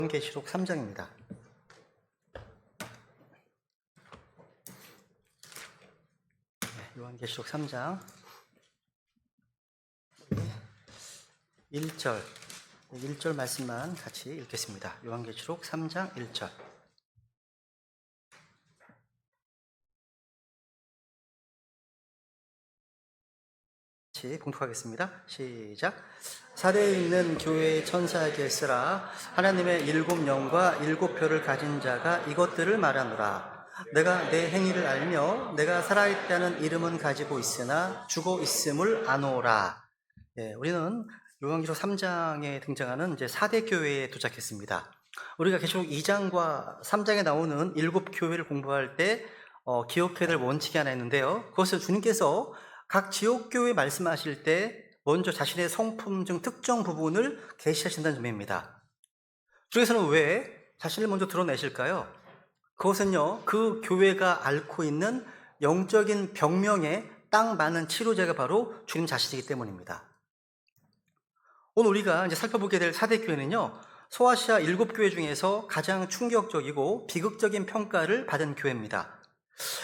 요한계시록 3장입니다. 요한계시록 3장 1절 말씀만 같이 읽겠습니다. 요한계시록 3장 1절. 같이 봉독하겠습니다. 시작. 사대에 있는 교회의 천사에게 쓰라. 하나님의 7영과 7표를 가진 자가 이것들을 말하노라. 내가 내 행위를 알며 내가 살아있다는 이름은 가지고 있으나 죽어 있음을 아노라. 우리는 요한계시록 3장에 등장하는 이제 4대 교회에 도착했습니다. 우리가 계시록 2장과 3장에 나오는 7교회를 공부할 때 기억해야 될 원칙이 하나 있는데요. 그것을 주님께서 각 지역교회 말씀하실 때 먼저 자신의 성품 중 특정 부분을 계시하신다는 점입니다. 주께서는 왜 자신을 먼저 드러내실까요? 그것은요, 그 교회가 앓고 있는 영적인 병명에 딱 맞는 치료제가 바로 주님 자신이기 때문입니다. 오늘 우리가 이제 살펴보게 될 4대 교회는요, 소아시아 7교회 중에서 가장 충격적이고 비극적인 평가를 받은 교회입니다.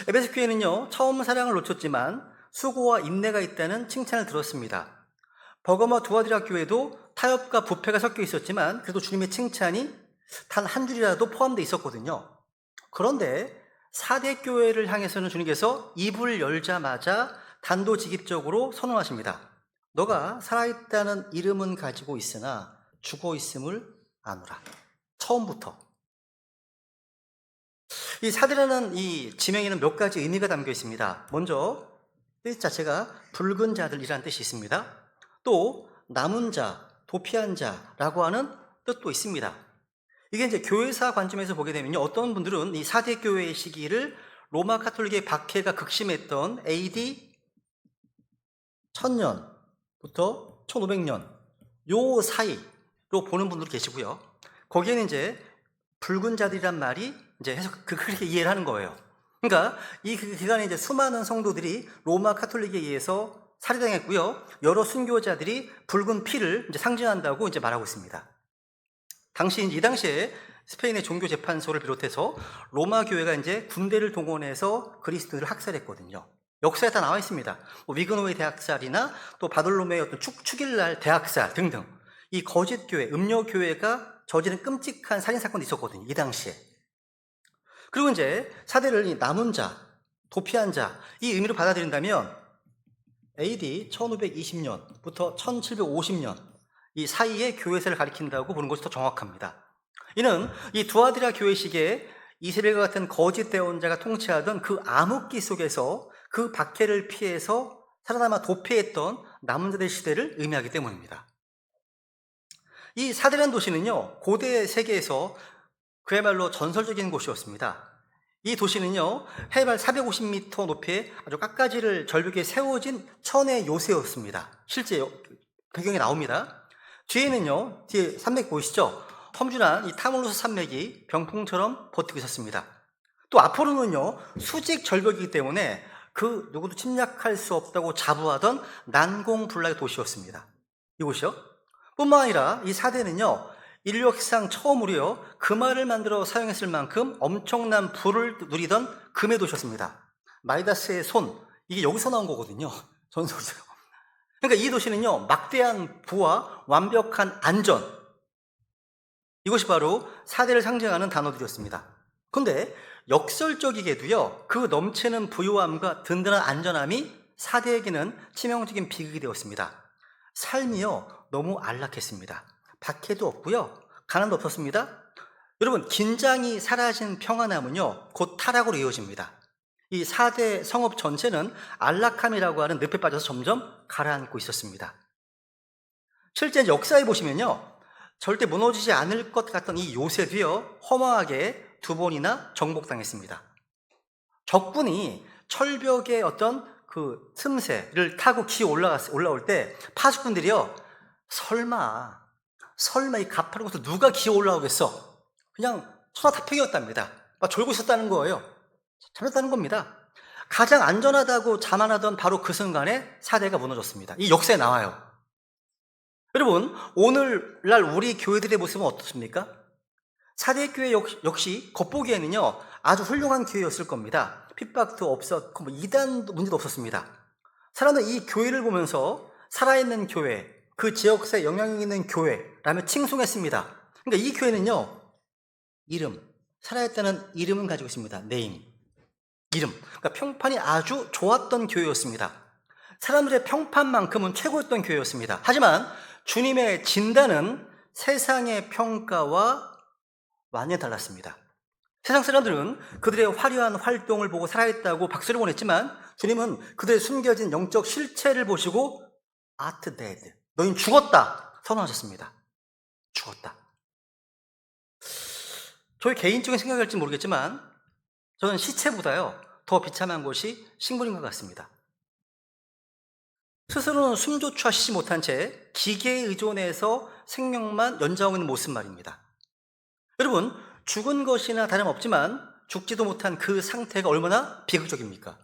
에베소 교회는요, 처음 사랑을 놓쳤지만 수고와 인내가 있다는 칭찬을 들었습니다. 버가모와 두아디라 교회도 타협과 부패가 섞여 있었지만 그래도 주님의 칭찬이 단 한 줄이라도 포함되어 있었거든요. 그런데 4대 교회를 향해서는 주님께서 입을 열자마자 단도직입적으로 선언하십니다. 너가 살아있다는 이름은 가지고 있으나 죽어 있음을 아노라. 처음부터. 이 4대라는 이 지명에는 몇 가지 의미가 담겨 있습니다. 먼저 뜻 자체가 붉은 자들이라는 뜻이 있습니다. 또 남은 자, 도피한 자라고 하는 뜻도 있습니다. 이게 이제 교회사 관점에서 보게 되면요, 어떤 분들은 이 4대 교회의 시기를 로마 카톨릭의 박해가 극심했던 AD 1000년부터 1500년 요 사이로 보는 분들도 계시고요. 거기에는 이제 붉은 자들이란 말이 이제 해석 그렇게 이해를 하는 거예요. 그러니까 이 기간에 이제 수많은 성도들이 로마 카톨릭에 의해서 살해당했고요. 여러 순교자들이 붉은 피를 이제 상징한다고 이제 말하고 있습니다. 이 당시에 스페인의 종교 재판소를 비롯해서 로마 교회가 이제 군대를 동원해서 그리스도인을 학살했거든요. 역사에 다 나와 있습니다. 위그노의 대학살이나 또 바돌로메의 어떤 축일날 대학살 등등. 이 거짓 교회, 음료 교회가 저지른 끔찍한 살인 사건이 있었거든요. 이 당시에. 그리고 이제 4대를 이 남은 자, 도피한 자, 이 의미로 받아들인다면 AD 1520년부터 1750년 이 사이에 교회사를 가리킨다고 보는 것이 더 정확합니다. 이는 이 두아디라 교회 시기에 이세벨과 같은 거짓 대언자가 통치하던 그 암흑기 속에서 그 박해를 피해서 살아남아 도피했던 남은 자들 시대를 의미하기 때문입니다. 이 4대라는 도시는요, 고대 세계에서 그야말로 전설적인 곳이었습니다. 이 도시는요, 해발 450m 높이의 아주 깎아지를 절벽에 세워진 천의 요새였습니다. 실제 배경에 나옵니다. 뒤에는요, 뒤에 산맥 보이시죠? 험준한 이 타물루스 산맥이 병풍처럼 버티고 있었습니다. 또 앞으로는요, 수직 절벽이기 때문에 그 누구도 침략할 수 없다고 자부하던 난공불락의 도시였습니다. 이곳이요. 뿐만 아니라 이 4대는요, 인류 역사상 처음으로요, 금화를 만들어 사용했을 만큼 엄청난 부를 누리던 금의 도시였습니다. 마이다스의 손, 이게 여기서 나온 거거든요. 전설이요. 그러니까 이 도시는요, 막대한 부와 완벽한 안전, 이것이 바로 4대를 상징하는 단어들이었습니다. 그런데 역설적이게도요, 그 넘치는 부유함과 든든한 안전함이 4대에게는 치명적인 비극이 되었습니다. 삶이요, 너무 안락했습니다. 박해도 없고요, 가난도 없었습니다. 여러분, 긴장이 사라진 평안함은요, 곧 타락으로 이어집니다. 이 4대 성읍 전체는 안락함이라고 하는 늪에 빠져서 점점 가라앉고 있었습니다. 실제 역사에 보시면요, 절대 무너지지 않을 것 같던 이 요새도요, 허망하게 2번이나 정복당했습니다. 적군이 철벽의 어떤 그 틈새를 타고 기어 올라올 때 파수꾼들이요, 설마 이 가파른 곳에 누가 기어 올라오겠어? 그냥 천하타평이었답니다. 막 졸고 있었다는 거예요. 잘했다는 겁니다. 가장 안전하다고 자만하던 바로 그 순간에 4대가 무너졌습니다. 이 역사에 나와요. 여러분, 오늘날 우리 교회들의 모습은 어떻습니까? 사대 교회 역시 겉보기에는요 아주 훌륭한 교회였을 겁니다. 핍박도 없었고 뭐 이단 문제도 없었습니다. 사람은 이 교회를 보면서 살아있는 교회, 그 지역사에 영향력 있는 교회라며 칭송했습니다. 그러니까 이 교회는요 이름, 살아있다는 이름을 가지고 있습니다. 네임, 이름. 그러니까 평판이 아주 좋았던 교회였습니다. 사람들의 평판만큼은 최고였던 교회였습니다. 하지만 주님의 진단은 세상의 평가와 완전히 달랐습니다. 세상 사람들은 그들의 화려한 활동을 보고 살아있다고 박수를 보냈지만 주님은 그들의 숨겨진 영적 실체를 보시고 Art dead, 너희는 죽었다 선언하셨습니다. 죽었다. 저의 개인적인 생각일지 모르겠지만 저는 시체보다요 더 비참한 것이 식물인 것 같습니다. 스스로는 숨조차 쉬지 못한 채 기계에 의존해서 생명만 연장하고 있는 모습 말입니다. 여러분, 죽은 것이나 다름없지만 죽지도 못한 그 상태가 얼마나 비극적입니까?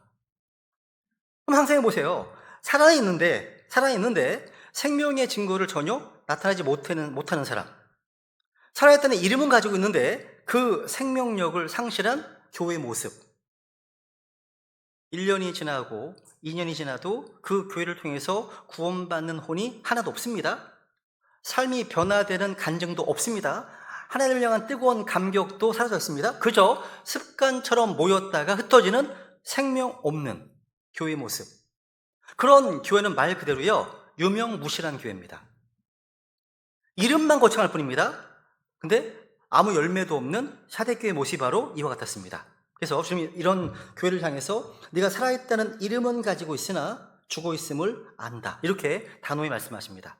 그럼 상상해 보세요. 살아있는데 생명의 증거를 전혀 나타나지 못하는 사람, 살아있다는 이름은 가지고 있는데 그 생명력을 상실한 교회의 모습. 1년이 지나고 2년이 지나도 그 교회를 통해서 구원받는 혼이 하나도 없습니다. 삶이 변화되는 간증도 없습니다. 하나님을 향한 뜨거운 감격도 사라졌습니다. 그저 습관처럼 모였다가 흩어지는 생명 없는 교회의 모습. 그런 교회는 말 그대로요 유명무실한 교회입니다. 이름만 거창할 뿐입니다. 근데 아무 열매도 없는 사대교회 모습이 바로 이와 같았습니다. 그래서 주님이 이런 교회를 향해서 네가 살아있다는 이름은 가지고 있으나 죽어 있음을 안다, 이렇게 단호히 말씀하십니다.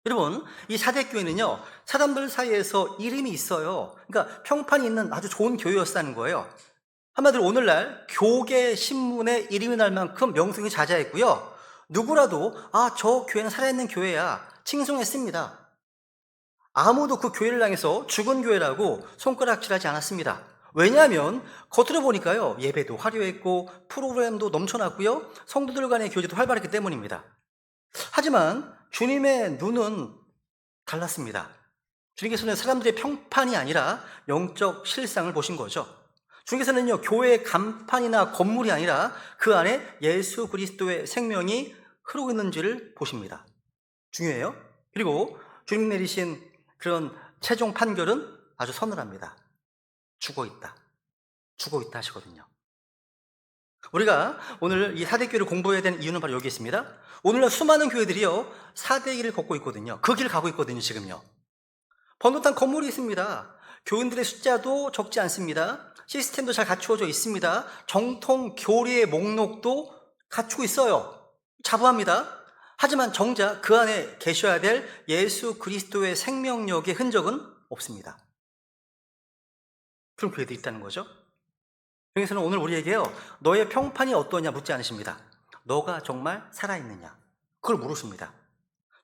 여러분, 이 사대교회는요 사람들 사이에서 이름이 있어요. 그러니까 평판이 있는 아주 좋은 교회였다는 거예요. 한마디로 오늘날 교계 신문에 이름이 날 만큼 명성이 자자했고요, 누구라도 저 교회는 살아있는 교회야 칭송했습니다. 아무도 그 교회를 향해서 죽은 교회라고 손가락질하지 않았습니다. 왜냐하면 겉으로 보니까요 예배도 화려했고 프로그램도 넘쳐났고요 성도들 간의 교제도 활발했기 때문입니다. 하지만 주님의 눈은 달랐습니다. 주님께서는 사람들의 평판이 아니라 영적 실상을 보신 거죠. 주님께서는요 교회의 간판이나 건물이 아니라 그 안에 예수 그리스도의 생명이 흐르고 있는지를 보십니다. 중요해요. 그리고 주님 내리신 그런 최종 판결은 아주 서늘합니다. 죽어있다 하시거든요. 우리가 오늘 이 사대교회를 공부해야 되는 이유는 바로 여기 있습니다. 오늘날 수많은 교회들이요 사대길을 걷고 있거든요. 그 길을 가고 있거든요. 지금요 번듯한 건물이 있습니다. 교인들의 숫자도 적지 않습니다. 시스템도 잘 갖추어져 있습니다. 정통 교리의 목록도 갖추고 있어요. 자부합니다. 하지만 정작 그 안에 계셔야 될 예수 그리스도의 생명력의 흔적은 없습니다. 그런 교회도 있다는 거죠. 주님께서는 오늘 우리에게요 너의 평판이 어떠냐 묻지 않으십니다. 너가 정말 살아있느냐 그걸 물으십니다.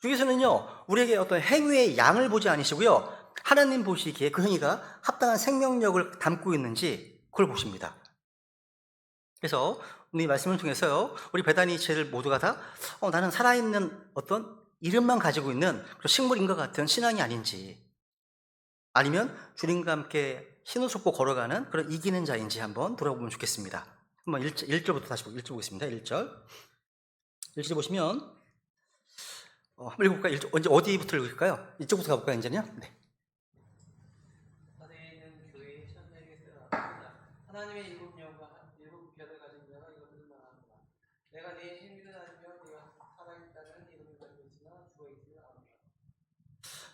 주님께서는요 우리에게 어떤 행위의 양을 보지 않으시고요 하나님 보시기에 그 행위가 합당한 생명력을 담고 있는지 그걸 보십니다. 그래서 이 말씀을 통해서요 우리 베다니 제들 모두가 다 나는 살아있는 어떤 이름만 가지고 있는 식물인 것 같은 신앙이 아닌지, 아니면 주님과 함께 신을 쏟고 걸어가는 그런 이기는 자인지 한번 돌아보면 좋겠습니다. 한번 1절부터 다시 1절 보겠습니다. 1절 보시면 한번 읽어볼까요? 언제 어디부터 읽을까요? 이쪽부터 가볼까요? 이제는요? 네. 사대에는 교회의 천사에게 쓰라. 하나님의 일곱 영과 일곱 별을 가진 자가 이것들을 말하노라. 내가 네 행위를 알며 네가 살아있다는 이름을 가지고 있으나 죽어 있음을 아노라.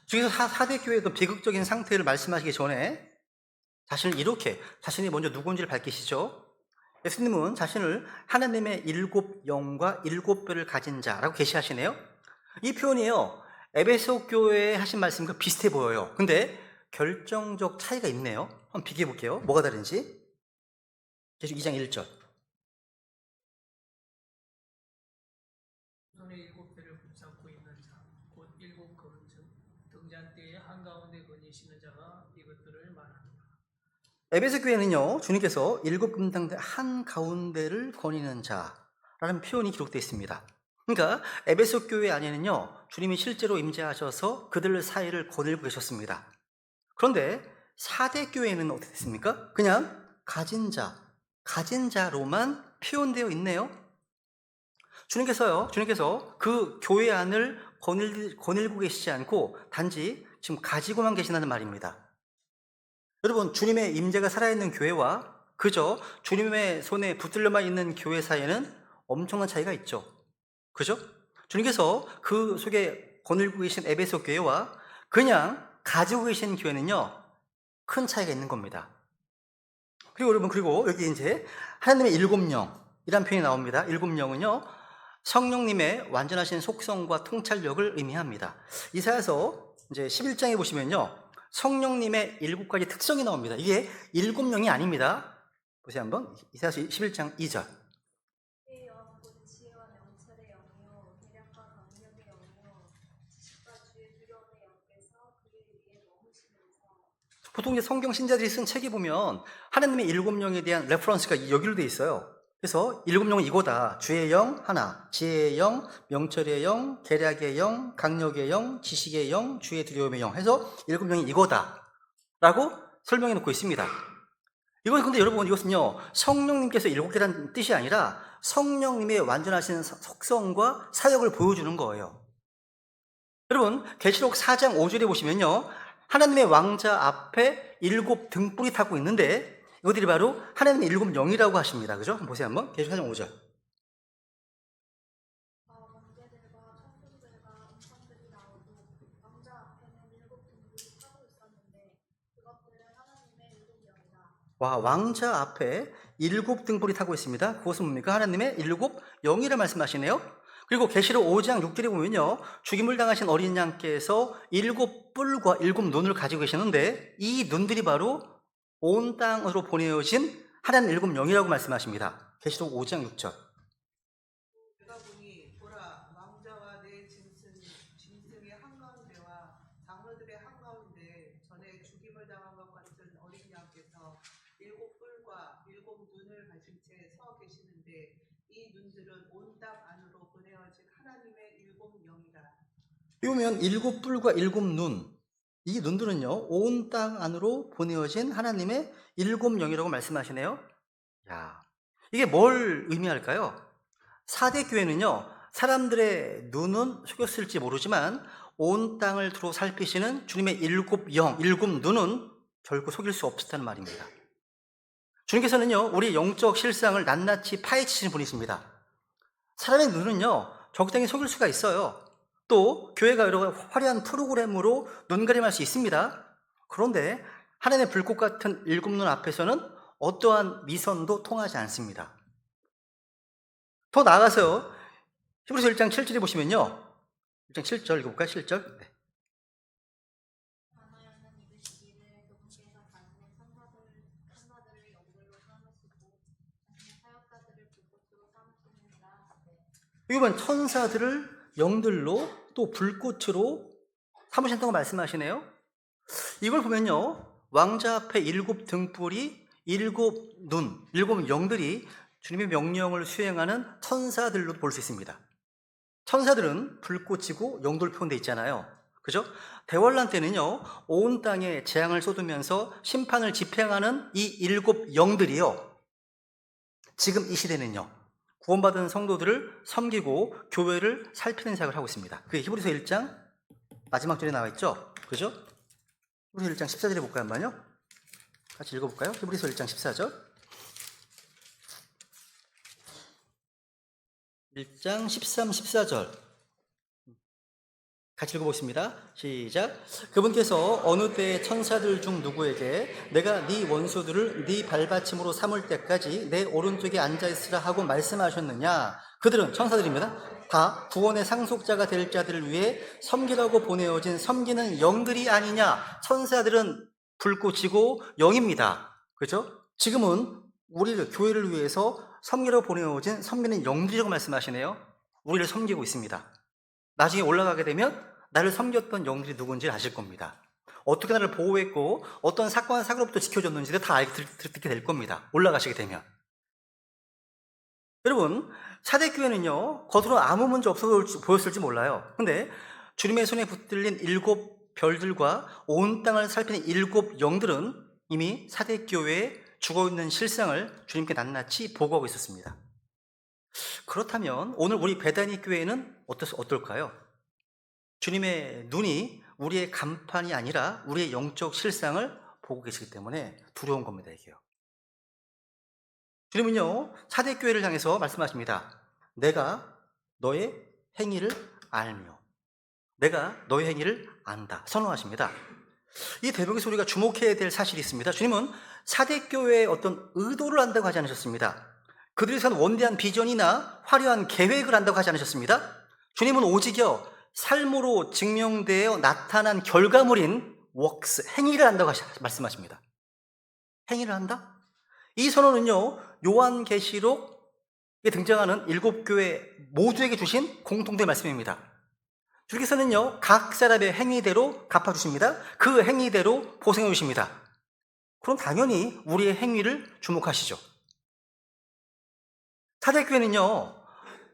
주께서 사대교회의 그 비극적인 상태를 말씀하시기 전에 자신이 먼저 누군지를 밝히시죠. 예수님은 자신을 하나님의 일곱 영과 일곱 뼈를 가진 자라고 계시하시네요. 이 표현이요 에베소 교회에 하신 말씀과 비슷해 보여요. 근데 결정적 차이가 있네요. 한번 비교해 볼게요. 뭐가 다른지. 계속 2장 1절. 손에 일곱 배를 붙잡고 있는 자, 곧 일곱 거른 즉 등잔대의 한가운데 거니시는 자가 이것들을 말하노라. 에베소 교회는요 주님께서 일곱 금당대 한가운데를 거니는 자라는 표현이 기록되어 있습니다. 그러니까 에베소 교회 안에는요 주님이 실제로 임재하셔서 그들 사이를 거닐고 계셨습니다. 그런데 4대 교회는 어떻게 됐습니까? 그냥 가진 자로만 표현되어 있네요. 주님께서 그 교회 안을 거닐고 계시지 않고 단지 지금 가지고만 계시다는 말입니다. 여러분, 주님의 임재가 살아있는 교회와 그저 주님의 손에 붙들려만 있는 교회 사이에는 엄청난 차이가 있죠. 그죠? 주님께서 그 속에 거닐고 계신 에베소 교회와 그냥 가지고 계신 교회는요, 큰 차이가 있는 겁니다. 그리고 여러분, 그리고 여기 이제 하나님의 7영이라는 표현이 나옵니다. 7영은요, 성령님의 완전하신 속성과 통찰력을 의미합니다. 이사야서 이제 11장에 보시면요, 성령님의 7가지 특성이 나옵니다. 이게 7영이 아닙니다. 보세요 한번. 이사야서 11장 2절. 보통 이제 성경 신자들이 쓴 책에 보면 하나님의 7영에 대한 레퍼런스가 여기로 돼 있어요. 그래서 7영은 이거다. 주의 영 하나, 지혜의 영, 명철의 영, 계략의 영, 강력의 영, 지식의 영, 주의 두려움의 영 해서 7영이 이거다 라고 설명해 놓고 있습니다. 이건 근데 여러분, 이것은요, 성령님께서 7개라는 뜻이 아니라 성령님의 완전하신 속성과 사역을 보여주는 거예요. 여러분, 계시록 4장 5절에 보시면요, 하나님의 왕자 앞에 7 등불이 타고 있는데 이것들이 바로 하나님의 7영이라고 하십니다. 그죠? 한번 보세요 한번. 계시록 4장 5절. 와, 왕자 앞에 7 등불이 타고 있습니다. 그것은 뭡니까? 하나님의 7영이라 말씀하시네요. 그리고 계시록 5장 6절에 보면요, 죽임을 당하신 어린 양께서 7 뿔과 7 눈을 가지고 계시는데 이 눈들이 바로 온 땅으로 보내어진 하나님 7영이라고 말씀하십니다. 계시록 5장 6절. 내가 보니 보라, 왕자와 내 짐승의 한가운데와 장로들의 한가운데 전에 죽임을 당한 것 같은 어린 양께서 7 뿔과 7 눈을 가진 채 서 계시는데 이 눈들은 온 땅 안으로 보내어진 하나님의 7영이다. 보면 7 뿔과 7 눈, 이 눈들은요, 온 땅 안으로 보내어진 하나님의 7영이라고 말씀하시네요. 야, 이게 뭘 의미할까요? 4대 교회는요, 사람들의 눈은 속였을지 모르지만 온 땅을 두루 살피시는 주님의 7영, 7 눈은 결코 속일 수 없었다는 말입니다. 주님께서는요, 우리 영적 실상을 낱낱이 파헤치시는 분이십니다. 사람의 눈은요, 적당히 속일 수가 있어요. 또 교회가 여러 화려한 프로그램으로 눈가림할 수 있습니다. 그런데 하나님의 불꽃 같은 7 눈 앞에서는 어떠한 미선도 통하지 않습니다. 더 나아가서 히브리서 1장 7절에 보시면요, 1장 7절 읽어볼까요? 7절. 네. 여기 보면 천사들을 영들로 또 불꽃으로 삼으신다고 말씀하시네요. 이걸 보면요, 왕자 앞에 7 등불이 7 눈, 7 영들이 주님의 명령을 수행하는 천사들로 볼 수 있습니다. 천사들은 불꽃이고 영돌 표현되어 있잖아요. 그죠? 대환란 때는요, 온 땅에 재앙을 쏟으면서 심판을 집행하는 이 7 영들이요, 지금 이 시대는요, 구원받은 성도들을 섬기고 교회를 살피는 작업을 하고 있습니다. 그게 히브리서 1장 마지막 절에 나와 있죠. 그죠? 히브리서 1장 14절에 볼까요? 한번요. 같이 읽어볼까요? 히브리서 1장 14절. 1장 13, 14절. 같이 읽어보겠습니다. 시작. 그분께서 어느 때 천사들 중 누구에게 내가 네 원수들을 네 발받침으로 삼을 때까지 내 오른쪽에 앉아있으라 하고 말씀하셨느냐. 그들은 천사들입니다. 다 구원의 상속자가 될 자들을 위해 섬기라고 보내어진 섬기는 영들이 아니냐. 천사들은 불꽃이고 영입니다. 그렇죠? 지금은 우리를, 교회를 위해서 섬기라고 보내어진 섬기는 영들이라고 말씀하시네요. 우리를 섬기고 있습니다. 나중에 올라가게 되면 나를 섬겼던 영들이 누군지 아실 겁니다. 어떻게 나를 보호했고 어떤 사건과 사고로부터 지켜줬는지를 다 듣게 될 겁니다. 올라가시게 되면. 여러분, 4대 교회는요, 겉으로 아무 문제 없어 보였을지 몰라요. 근데 주님의 손에 붙들린 7 별들과 온 땅을 살피는 7 영들은 이미 사대교회에 죽어있는 실상을 주님께 낱낱이 보고하고 있었습니다. 그렇다면 오늘 우리 베다니 교회는 어떨까요? 주님의 눈이 우리의 간판이 아니라 우리의 영적 실상을 보고 계시기 때문에 두려운 겁니다, 이게요. 주님은요, 사대교회를 향해서 말씀하십니다. 내가 너의 행위를 알며 내가 너의 행위를 안다 선언하십니다. 이 대목에서 우리가 주목해야 될 사실이 있습니다. 주님은 사대교회의 어떤 의도를 안다고 하지 않으셨습니다. 그들이 세운 원대한 비전이나 화려한 계획을 안다고 하지 않으셨습니다. 주님은 오직여 삶으로 증명되어 나타난 결과물인 웍스, 행위를 한다고 말씀하십니다. 행위를 한다? 이 선언은요, 요한계시록에 등장하는 7교회 모두에게 주신 공통된 말씀입니다. 주께서는요, 각 사람의 행위대로 갚아주십니다. 그 행위대로 보상해 주십니다. 그럼 당연히 우리의 행위를 주목하시죠. 사대교회는요,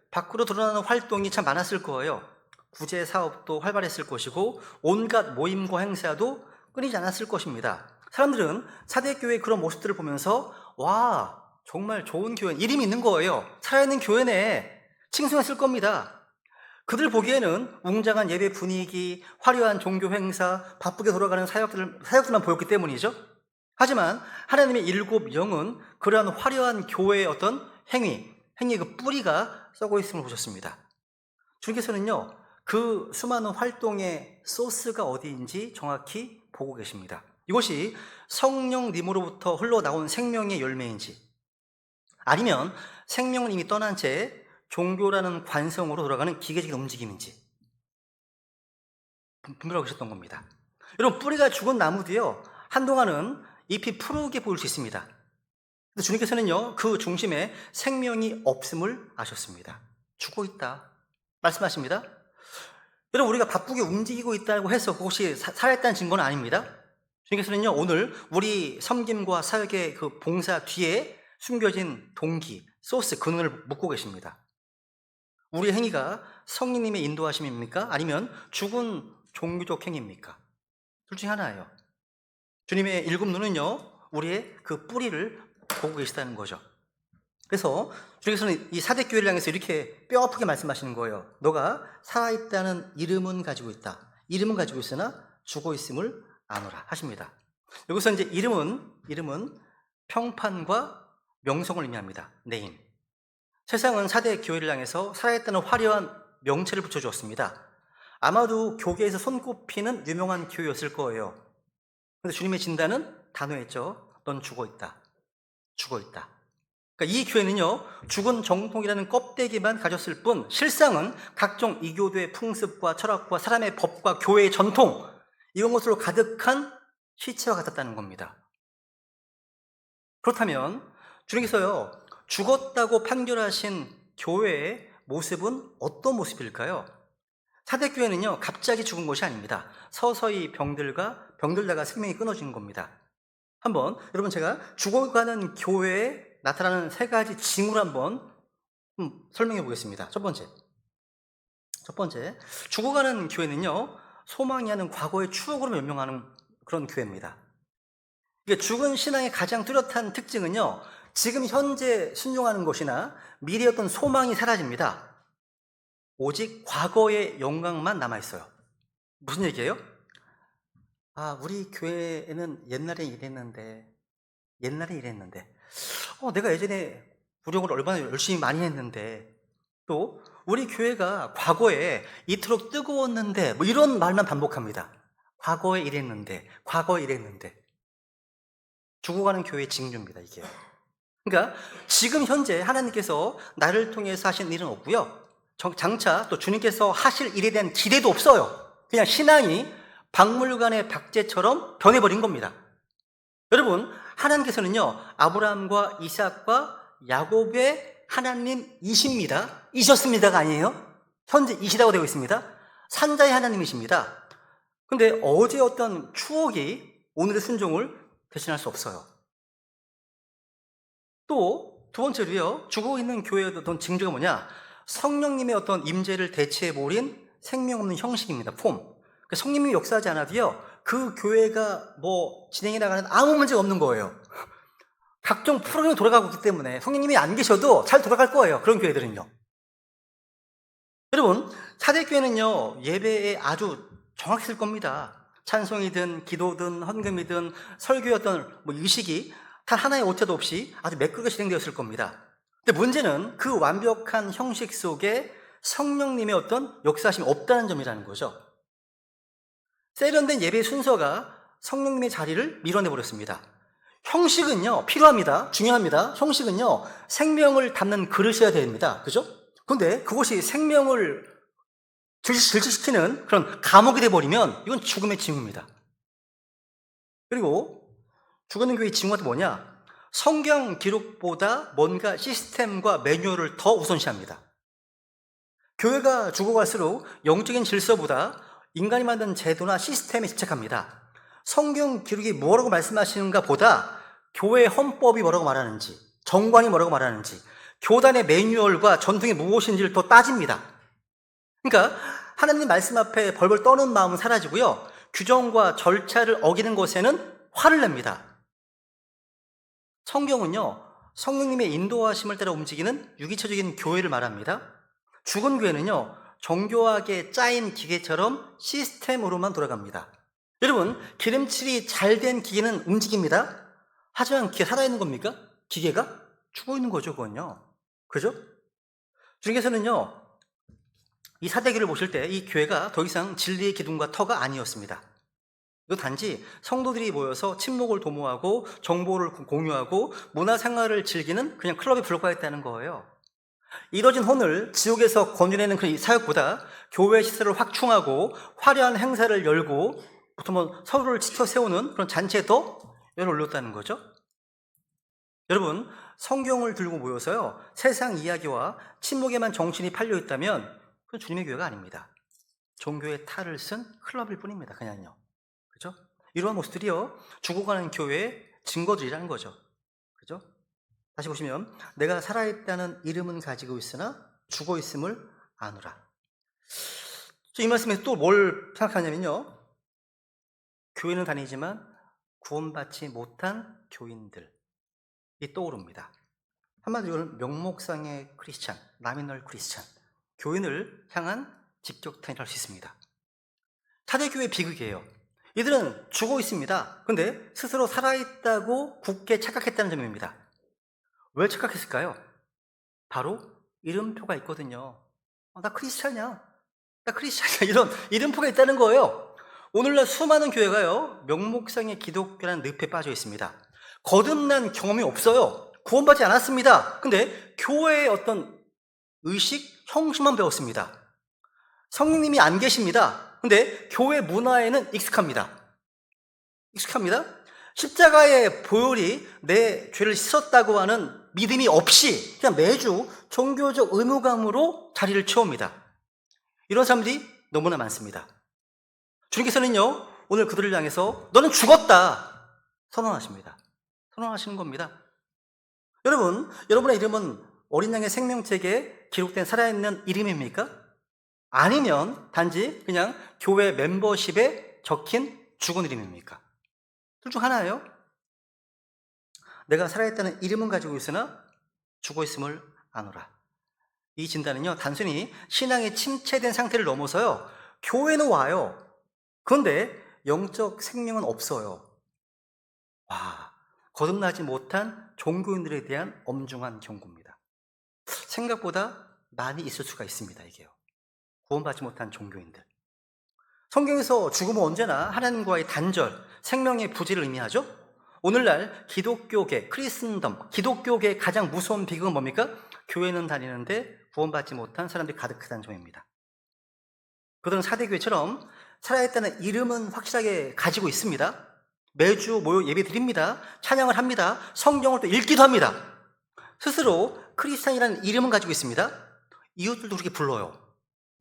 밖으로 드러나는 활동이 참 많았을 거예요. 구제 사업도 활발했을 것이고 온갖 모임과 행사도 끊이지 않았을 것입니다. 사람들은 사대교회의 그런 모습들을 보면서 와, 정말 좋은 교회, 이름이 있는 거예요. 살아있는 교회네, 칭송했을 겁니다. 그들 보기에는 웅장한 예배 분위기, 화려한 종교 행사, 바쁘게 돌아가는 사역들만 보였기 때문이죠. 하지만 하나님의 7 영은 그러한 화려한 교회의 어떤 행위의 그 뿌리가 썩어 있음을 보셨습니다. 주님께서는요, 그 수많은 활동의 소스가 어디인지 정확히 보고 계십니다. 이것이 성령님으로부터 흘러나온 생명의 열매인지, 아니면 생명은 이미 떠난 채 종교라는 관성으로 돌아가는 기계적인 움직임인지 분별하고 계셨던 겁니다. 여러분, 뿌리가 죽은 나무도요, 한동안은 잎이 푸르게 보일 수 있습니다. 근데 주님께서는요, 그 중심에 생명이 없음을 아셨습니다. 죽어 있다 말씀하십니다. 여러분, 우리가 바쁘게 움직이고 있다고 해서 그것이 살아있다는 증거는 아닙니다. 주님께서는요, 오늘 우리 섬김과 사역의 그 봉사 뒤에 숨겨진 동기, 소스, 근원을 묻고 계십니다. 우리의 행위가 성령님의 인도하심입니까? 아니면 죽은 종교적 행위입니까? 둘 중에 하나예요. 주님의 7 눈은요, 우리의 그 뿌리를 보고 계시다는 거죠. 그래서 주님께서는 이 사대교회를 향해서 이렇게 뼈아프게 말씀하시는 거예요. 너가 살아있다는 이름은 가지고 있다. 이름은 가지고 있으나 죽어 있음을 아노라 하십니다. 여기서 이제 이름은 평판과 명성을 의미합니다. 네임. 세상은 사대교회를 향해서 살아있다는 화려한 명체를 붙여주었습니다. 아마도 교계에서 손꼽히는 유명한 교회였을 거예요. 그런데 주님의 진단은 단호했죠. 넌 죽어 있다. 죽어 있다. 그러니까 이 교회는요, 죽은 정통이라는 껍데기만 가졌을 뿐 실상은 각종 이교도의 풍습과 철학과 사람의 법과 교회의 전통, 이런 것으로 가득한 시체와 같았다는 겁니다. 그렇다면 주님께서요, 죽었다고 판결하신 교회의 모습은 어떤 모습일까요? 사대교회는요, 갑자기 죽은 것이 아닙니다. 서서히 병들다가 생명이 끊어진 겁니다. 한번 여러분, 제가 죽어가는 교회에 나타나는 3가지 징후를 한번 설명해 보겠습니다. 첫 번째, 죽어가는 교회는요, 소망이 하는 과거의 추억으로 멸명하는 그런 교회입니다. 이게 죽은 신앙의 가장 뚜렷한 특징은요, 지금 현재 순종하는 것이나 미래의 어떤 소망이 사라집니다. 오직 과거의 영광만 남아있어요. 무슨 얘기예요? 아, 우리 교회에는 옛날에 이랬는데 내가 예전에 구령을 얼마나 열심히 많이 했는데, 또 우리 교회가 과거에 이토록 뜨거웠는데, 뭐 이런 말만 반복합니다. 과거에 이랬는데 죽어가는 교회의 징조입니다, 이게. 그러니까 지금 현재 하나님께서 나를 통해서 하신 일은 없고요, 장차 또 주님께서 하실 일에 대한 기대도 없어요. 그냥 신앙이 박물관의 박제처럼 변해버린 겁니다. 여러분, 하나님께서는요, 아브라함과 이삭과 야곱의 하나님이십니다. 이셨습니다가 아니에요. 현재 이시다고 되어 있습니다. 산자의 하나님이십니다. 근데 어제 어떤 추억이 오늘의 순종을 대신할 수 없어요. 또 두 번째로요, 죽어 있는 교회의 어떤 징조가 뭐냐? 성령님의 어떤 임재를 대체해버린 생명 없는 형식입니다. 폼. 성령님이 역사하지 않아도요, 그 교회가 뭐 진행해 나가는 아무 문제가 없는 거예요. 각종 프로그램이 돌아가고 있기 때문에 성령님이 안 계셔도 잘 돌아갈 거예요. 그런 교회들은요. 여러분, 사대교회는요, 예배에 아주 정확했을 겁니다. 찬송이든 기도든 헌금이든 설교였던 뭐 의식이 단 하나의 오차도 없이 아주 매끄럽게 진행되었을 겁니다. 근데 문제는 그 완벽한 형식 속에 성령님의 어떤 역사하심이 없다는 점이라는 거죠. 세련된 예배 순서가 성령님의 자리를 밀어내버렸습니다. 형식은요, 필요합니다. 중요합니다. 형식은요, 생명을 담는 그릇이어야 됩니다. 그죠? 근데 그것이 생명을 질식시키는 그런 감옥이 돼버리면 이건 죽음의 징후입니다. 그리고 죽어있는 교회의 징후가 또 뭐냐? 성경 기록보다 뭔가 시스템과 매뉴얼을 더 우선시합니다. 교회가 죽어갈수록 영적인 질서보다 인간이 만든 제도나 시스템에 집착합니다. 성경 기록이 뭐라고 말씀하시는가 보다 교회 헌법이 뭐라고 말하는지, 정관이 뭐라고 말하는지, 교단의 매뉴얼과 전통이 무엇인지를 더 따집니다. 그러니까 하나님 말씀 앞에 벌벌 떠는 마음은 사라지고요, 규정과 절차를 어기는 것에는 화를 냅니다. 성경은요, 성령님의 인도하심을 따라 움직이는 유기체적인 교회를 말합니다. 죽은 교회는요, 정교하게 짜인 기계처럼 시스템으로만 돌아갑니다. 여러분, 기름칠이 잘 된 기계는 움직입니다. 하지만 기계 살아있는 겁니까? 기계가? 죽어있는 거죠, 그건요. 그죠? 주님께서는요, 이 사대교를 보실 때 이 교회가 더 이상 진리의 기둥과 터가 아니었습니다. 이거 단지 성도들이 모여서 친목을 도모하고 정보를 공유하고 문화생활을 즐기는 그냥 클럽에 불과했다는 거예요. 이뤄진 혼을 지옥에서 건져내는 그 사역보다 교회 시설을 확충하고 화려한 행사를 열고 보통 서로를 지켜 세우는 그런 잔치에 더 열을 올렸다는 거죠. 여러분, 성경을 들고 모여서요, 세상 이야기와 침묵에만 정신이 팔려 있다면 그건 주님의 교회가 아닙니다. 종교의 탈을 쓴 클럽일 뿐입니다. 그냥요. 그죠? 이러한 모습들이요, 죽어가는 교회의 증거들이라는 거죠. 그죠? 다시 보시면, 내가 살아있다는 이름은 가지고 있으나 죽어 있음을 아노라. 이 말씀에서 또 뭘 생각하냐면요, 교회는 다니지만 구원받지 못한 교인들이 떠오릅니다. 한마디로 이건 명목상의 크리스찬, 라미널 크리스찬, 교인을 향한 직격탄이라고 할 수 있습니다. 사대교회 비극이에요. 이들은 죽어 있습니다. 근데 스스로 살아있다고 굳게 착각했다는 점입니다. 왜 착각했을까요? 바로 이름표가 있거든요. 나 크리스찬이야. 나 크리스찬이야. 이런 이름표가 있다는 거예요. 오늘날 수많은 교회가요, 명목상의 기독교라는 늪에 빠져 있습니다. 거듭난 경험이 없어요. 구원받지 않았습니다. 근데 교회의 어떤 의식, 형식만 배웠습니다. 성령님이 안 계십니다. 근데 교회 문화에는 익숙합니다. 십자가의 보혈이 내 죄를 씻었다고 하는 믿음이 없이 그냥 매주 종교적 의무감으로 자리를 채웁니다. 이런 사람들이 너무나 많습니다. 주님께서는요, 오늘 그들을 향해서 너는 죽었다 선언하십니다. 선언하시는 겁니다. 여러분, 여러분의 이름은 어린 양의 생명책에 기록된 살아있는 이름입니까? 아니면 단지 그냥 교회 멤버십에 적힌 죽은 이름입니까? 둘 중 하나예요. 내가 살아있다는 이름은 가지고 있으나 죽어 있음을 아노라. 이 진단은요, 단순히 신앙이 침체된 상태를 넘어서요, 교회는 와요. 그런데 영적 생명은 없어요. 와, 거듭나지 못한 종교인들에 대한 엄중한 경고입니다. 생각보다 많이 있을 수가 있습니다, 이게요. 구원받지 못한 종교인들. 성경에서 죽음은 언제나 하나님과의 단절, 생명의 부재를 의미하죠. 오늘날 기독교계, 크리스천덤, 기독교계의 가장 무서운 비극은 뭡니까? 교회는 다니는데 구원받지 못한 사람들이 가득하다는 점입니다. 그들은 사대교회처럼 살아있다는 이름은 확실하게 가지고 있습니다. 매주 모여 예배 드립니다. 찬양을 합니다. 성경을 또 읽기도 합니다. 스스로 크리스찬이라는 이름은 가지고 있습니다. 이웃들도 그렇게 불러요.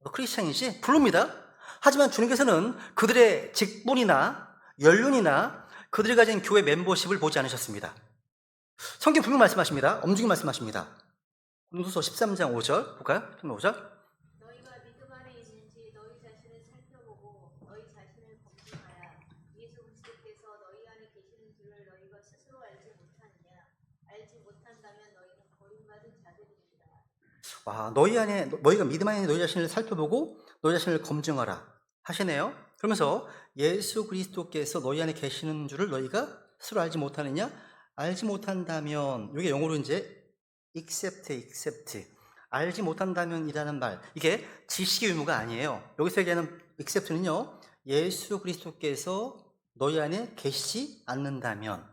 너 크리스찬이지? 부릅니다. 하지만 주님께서는 그들의 직분이나 연륜이나 그들이 가진 교회 멤버십을 보지 않으셨습니다. 성경 분명 말씀하십니다. 엄중히 말씀하십니다. 고린도서 13장 5절 볼까요? 5절. 너희가 믿음 안에 있는지 너희 자신을 살펴보고 너희 너희가 스스로 알지 못하느냐? 알지 못한다면 너희는 버림받은 자들이니라. 와, 너희가 믿음 안에 너희 자신을 살펴보고 너희 자신을 검증하라 하시네요. 그러면서 예수 그리스도께서 너희 안에 계시는 줄을 너희가 스스로 알지 못하느냐? 알지 못한다면, 이게 영어로 이제 accept 알지 못한다면이라는 말, 이게 지식의 의무가 아니에요. 여기서 얘기하는 accept는요, 예수 그리스도께서 너희 안에 계시지 않는다면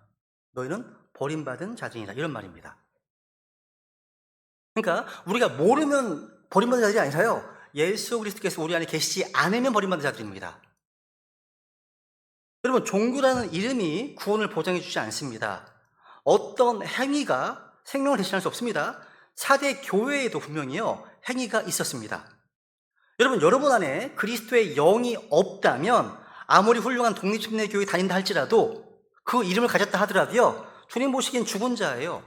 너희는 버림받은 자들이라, 이런 말입니다. 그러니까 우리가 모르면 버림받은 자들이 아니라요, 예수 그리스도께서 우리 안에 계시지 않으면 버림받은 자들입니다. 여러분, 종교라는 이름이 구원을 보장해 주지 않습니다. 어떤 행위가 생명을 대신할 수 없습니다. 4대 교회에도 분명히요, 행위가 있었습니다. 여러분 안에 그리스도의 영이 없다면 아무리 훌륭한 독립침례 교회 다닌다 할지라도, 그 이름을 가졌다 하더라도요, 주님 보시기엔 죽은 자예요.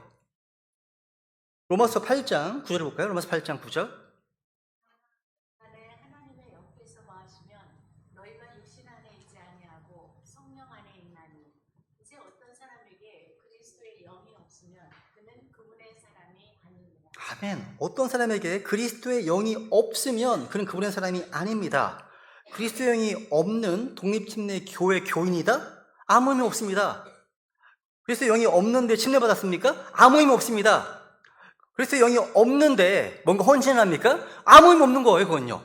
로마서 8장 9절을 볼까요? 로마서 8장 9절. 안에 하나님의 영께서 거하시면 너희가 육신 안에 있지 아니하고 성령 안에 있나니 이제 어떤 사람에게 그리스도의 영이 없으면 그는 그분의 사람이 아니니라. 아멘. 어떤 사람에게 그리스도의 영이 없으면 그는 그분의 사람이 아닙니다. 그리스도의 영이 없는 독립침례 교회 교인이다? 아무 의미 없습니다. 그리스도의 영이 없는데 침례받았습니까? 아무 의미 없습니다. 그리스도의 영이 없는데 뭔가 헌신을 합니까? 아무 의미 없는 거예요, 그건요.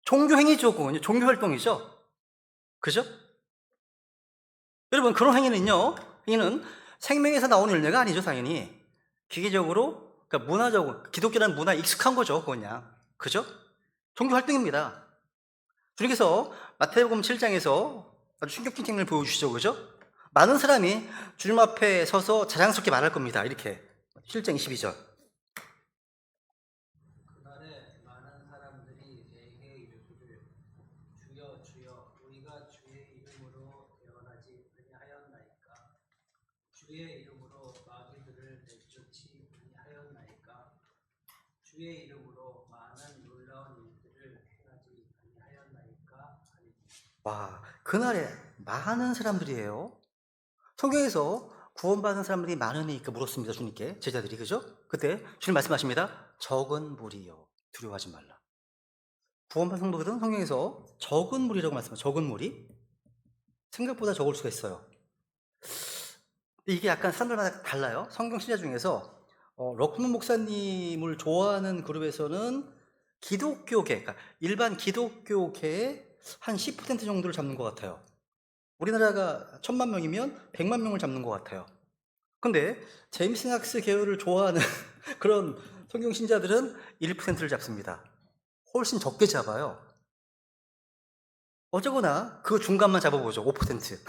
종교 행위죠, 그건요. 종교 활동이죠. 그죠? 여러분, 그런 행위는 생명에서 나오는 열매가 아니죠, 당연히. 기계적으로, 그러니까 문화적으로, 기독교라는 문화에 익숙한 거죠, 그냥. 그죠? 종교 활동입니다. 주님께서 마태복음 7장에서 아주 충격적인 장면을 보여주시죠, 그죠? 많은 사람이 주님 앞에 서서 자랑스럽게 말할 겁니다, 이렇게. 7장 22절. 그날에 많은 사람들이 내게 이르기를 주여 주여 우리가 주의 이름으로 예언하지 아니하였나이까 주의 이름으로 마귀들을 내쫓지 아니하였나이까 주의 이름으로 많은 놀라운 일들을 행하지 아니하였나이까 하니. 와, 그날에 많은 사람들이에요. 성경에서 구원받은 사람들이 많으니까 물었습니다, 주님께. 제자들이, 그죠? 그때 주님 말씀하십니다. 적은 무리요, 두려워하지 말라. 구원받은 성도들은 성경에서 적은 무리라고 말씀합니다. 적은 무리? 생각보다 적을 수가 있어요. 근데 이게 약간 사람들마다 달라요. 성경 신자 중에서 럭먼 목사님을 좋아하는 그룹에서는 기독교계, 그러니까 일반 기독교계의 한 10% 정도를 잡는 것 같아요. 우리나라가 1000만 명이면 100만 명을 잡는 것 같아요. 근데 제임스 낙스 계열을 좋아하는 그런 성경 신자들은 1%를 잡습니다. 훨씬 적게 잡아요. 어쩌거나 그 중간만 잡아보죠. 5%.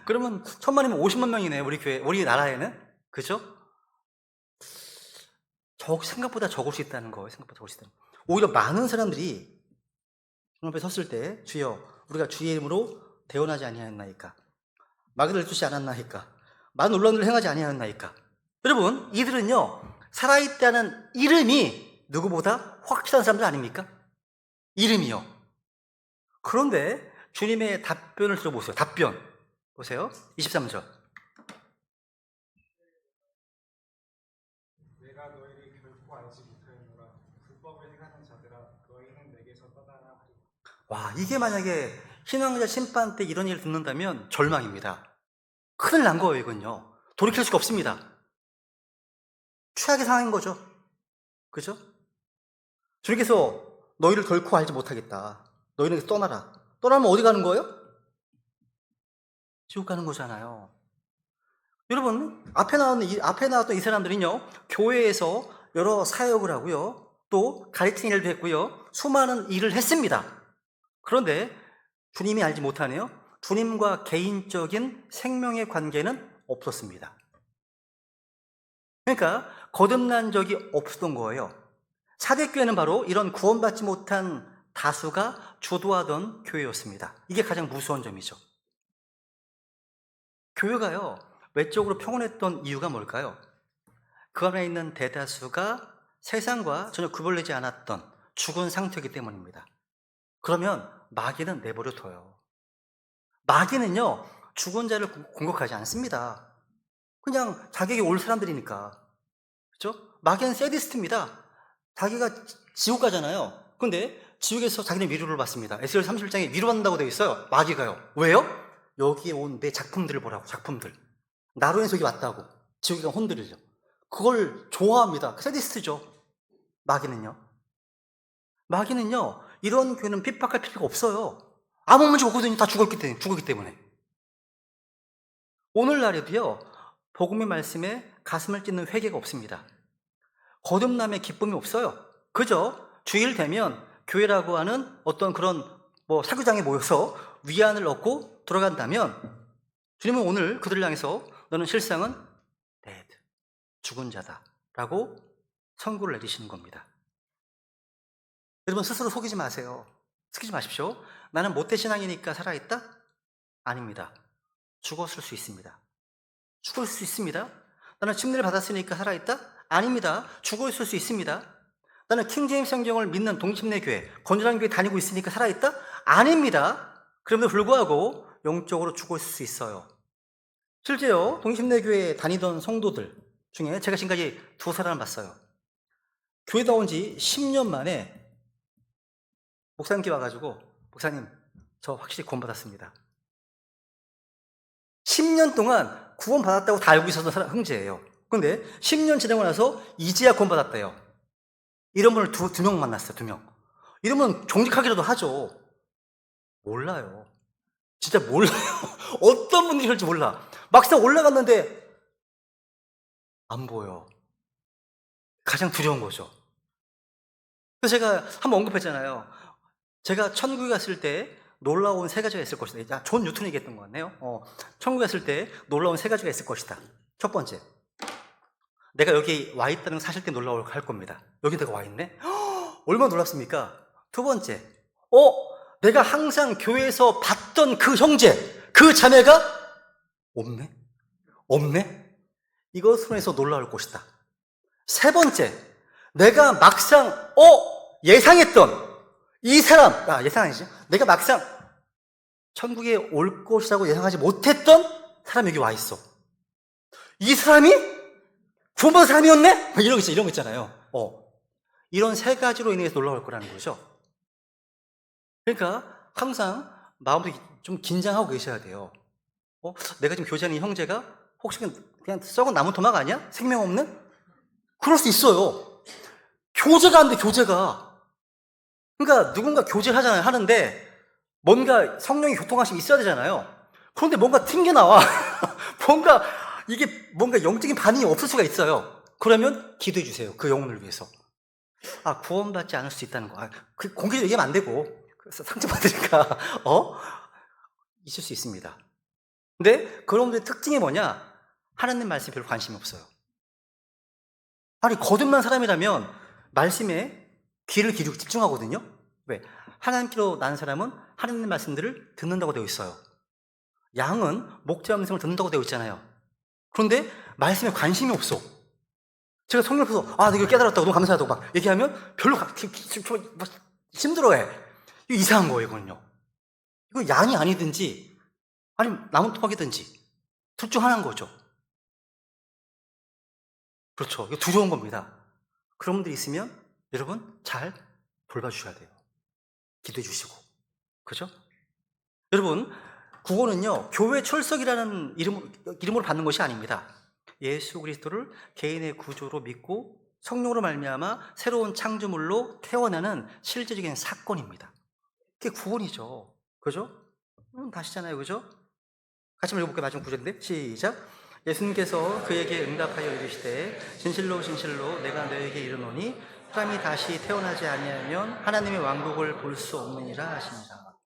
그러면 1000만이면 50만 명이네, 우리 교회, 우리 나라에는. 그죠? 생각보다 적을 수 있다는 거예요. 생각보다 적을 수 있다는 거예요. 오히려 많은 사람들이 주님 앞에 섰을 때, 주여, 우리가 주의 이름으로 대언하지 아니하였나이까? 마귀를 쫓지 않았나이까? 많은 놀라운 일을 행하지 아니하였나이까? 여러분, 이들은요, 살아있다는 이름이 누구보다 확실한 사람들 아닙니까? 이름이요. 그런데 주님의 답변을 들어보세요. 답변. 보세요. 23절. 내가 너희를 결코 알지 못하였노라. 불법을 행하는 자들아, 너희는 내게서 떠나라 하리라. 와, 이게 만약에 신앙자 심판 때 이런 일을 듣는다면 절망입니다. 큰일 난 거예요, 이건요. 돌이킬 수가 없습니다. 최악의 상황인 거죠. 그죠? 주님께서 너희를 결코 알지 못하겠다. 너희는 여기서 떠나라. 떠나면 어디 가는 거예요? 지옥 가는 거잖아요. 여러분, 앞에 나왔던 이 사람들은요, 교회에서 여러 사역을 하고요, 또 가르치는 일도 했고요, 수많은 일을 했습니다. 그런데 주님이 알지 못하네요. 주님과 개인적인 생명의 관계는 없었습니다. 그러니까 거듭난 적이 없었던 거예요. 사대교회는 바로 이런 구원받지 못한 다수가 주도하던 교회였습니다. 이게 가장 무서운 점이죠. 교회가요, 외적으로 평온했던 이유가 뭘까요? 그 안에 있는 대다수가 세상과 전혀 구별되지 않았던 죽은 상태이기 때문입니다. 그러면 마귀는 내버려 둬요. 마귀는요, 죽은 자를 공격하지 않습니다. 그냥 자기에게 올 사람들이니까. 그렇죠? 마귀는 세디스트입니다. 자기가 지옥 가잖아요. 근데 지옥에서 자기는 위로를 받습니다. 에스겔 31장에 위로받는다고 되어 있어요. 마귀가요. 왜요? 여기에 온 내 작품들을 보라고. 작품들. 나로 인해서 여기 왔다고. 지옥에 간 혼들이죠. 그걸 좋아합니다. 세디스트죠. 마귀는요. 마귀는요. 이런 교회는 핍박할 필요가 없어요. 아무 문제 없거든요. 다 죽었기 때문에. 오늘날에도요. 복음의 말씀에 가슴을 찢는 회개가 없습니다. 거듭남의 기쁨이 없어요. 그저 주일 되면 교회라고 하는 어떤 그런 사교장에 모여서 위안을 얻고 들어간다면 주님은 오늘 그들을 향해서 너는 실상은 dead, 죽은 자다 라고 선고를 내리시는 겁니다. 여러분 스스로 속이지 마세요. 속이지 마십시오. 나는 모태신앙이니까 살아있다? 아닙니다. 죽었을 수 있습니다. 죽을 수 있습니다. 나는 침례를 받았으니까 살아있다? 아닙니다. 죽어있을 수 있습니다. 나는 킹제임스 성경을 믿는 동침내 교회, 건전한 교회 다니고 있으니까 살아있다? 아닙니다. 그럼에도 불구하고 영적으로 죽어있을 수 있어요. 실제요, 동침내 교회에 다니던 성도들 중에 제가 지금까지 2사람을 봤어요. 교회 나온 지 10년 만에 목사님께 와가지고 목사님, 저 확실히 구원받았습니다. 10년 동안 구원받았다고 다 알고 있었던 사람 형제예요. 근데 10년 지나고 나서 이제야 구원받았대요. 이런 분을 두 명 만났어요. 2명. 이러면 정직하기라도 하죠. 몰라요. 진짜 몰라요. 어떤 분들이 그럴지 몰라. 막상 올라갔는데 안 보여. 가장 두려운 거죠. 그래서 제가 한번 언급했잖아요. 제가 천국에 갔을 때 놀라운 3가지가 있을 것이다. 존 뉴턴이 얘기했던 것 같네요. 천국에 갔을 때 놀라운 3가지가 있을 것이다. 첫 번째, 내가 여기 와 있다는 사실 때 놀라울 할 겁니다. 여기 내가 와 있네? 얼마나 놀랍습니까? 2번째, 내가 항상 교회에서 봤던 그 형제, 그 자매가 없네? 이것으로 해서 놀라울 것이다. 3번째, 내가 막상 예상했던 이 사람, 예상 아니죠? 내가 막상 천국에 올 것이라고 예상하지 못했던 사람이 여기 와 있어. 이 사람이 구원받은 사람이었네? 이런 거 있잖아요. 이런 3가지로 인해서 놀라울 거라는 거죠. 그러니까 항상 마음도 좀 긴장하고 계셔야 돼요. 내가 지금 교제하는 이 형제가 혹시 그냥 썩은 나무 토막 아니야? 생명 없는? 그럴 수 있어요. 교제가 안 돼, 교제가. 그러니까 누군가 교제를 하는데 뭔가 성령의 교통하심이 있어야 되잖아요. 그런데 뭔가 튕겨나와. 뭔가 영적인 반응이 없을 수가 있어요. 그러면 기도해 주세요. 그 영혼을 위해서. 구원받지 않을 수 있다는 거. 공개적으로 얘기하면 안 되고. 그래서 상처받으니까, 있을 수 있습니다. 근데 그런 분들의 특징이 뭐냐? 하나님 말씀에 별로 관심이 없어요. 아니, 거듭난 사람이라면 말씀에 귀를 기울이고 집중하거든요. 왜? 하나님께로 난 사람은 하나님 말씀들을 듣는다고 되어 있어요. 양은 목자 음성을 듣는다고 되어 있잖아요. 그런데 말씀에 관심이 없어. 제가 성경을 보서 내가 이거 깨달았다고 너무 감사하다고 막 얘기하면 별로 힘들어해. 이거 이상한 거예요, 이거는요. 이거 양이 아니든지 아니면 나무 토막이든지 둘 중 하나인 거죠. 그렇죠. 이거 두려운 겁니다. 그런 분들이 있으면 여러분 잘 돌봐주셔야 돼요. 기도해 주시고. 그죠? 여러분, 구원은요, 교회 출석이라는 이름으로 받는 것이 아닙니다. 예수 그리스도를 개인의 구조로 믿고 성령으로 말미암아 새로운 창조물로 태어나는 실제적인 사건입니다. 그게 구원이죠. 그죠? 다시잖아요. 그죠? 같이 한번 읽어볼게요. 마지막 구절인데. 시작. 예수님께서 그에게 응답하여 이르시되 진실로 진실로 내가 너에게 이르노니 사람이 다시 태어나지 아니하면 하나님의 왕국을 볼 수 없느니라 하십니다.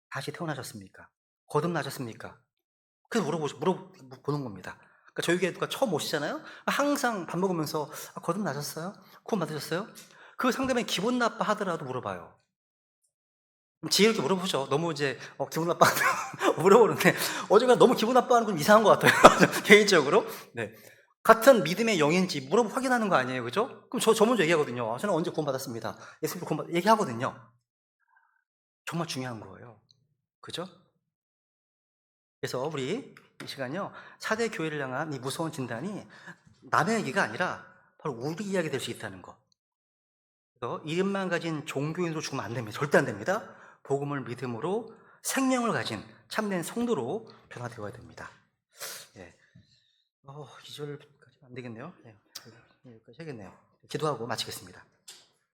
다시 태어나셨습니까? 거듭나셨습니까? 그래서 물어보는 겁니다. 그러니까 저희 교회 누가 처음 오시잖아요. 항상 밥 먹으면서 거듭나셨어요? 구원 받으셨어요? 그 상대방이 기분 나빠 하더라도 물어봐요. 지혜 있게 물어보죠. 너무 이제 기분 나빠 물어보는데 어제가 너무 기분 나빠하는 건 이상한 것 같아요. 개인적으로. 네. 같은 믿음의 영인지 확인하는 거 아니에요, 그죠? 그럼 저 먼저 얘기하거든요. 저는 언제 구원받았습니다. 예수님 얘기하거든요. 정말 중요한 거예요. 그죠? 그래서 우리 이 시간요, 4대 교회를 향한 이 무서운 진단이 남의 얘기가 아니라 바로 우리 이야기 될 수 있다는 거. 그래서 이름만 가진 종교인으로 죽으면 안 됩니다. 절대 안 됩니다. 복음을 믿음으로 생명을 가진 참된 성도로 변화되어야 됩니다. 예. 2절까지 안 되겠네요. 예. 여기까지 해야겠네요. 기도하고 마치겠습니다.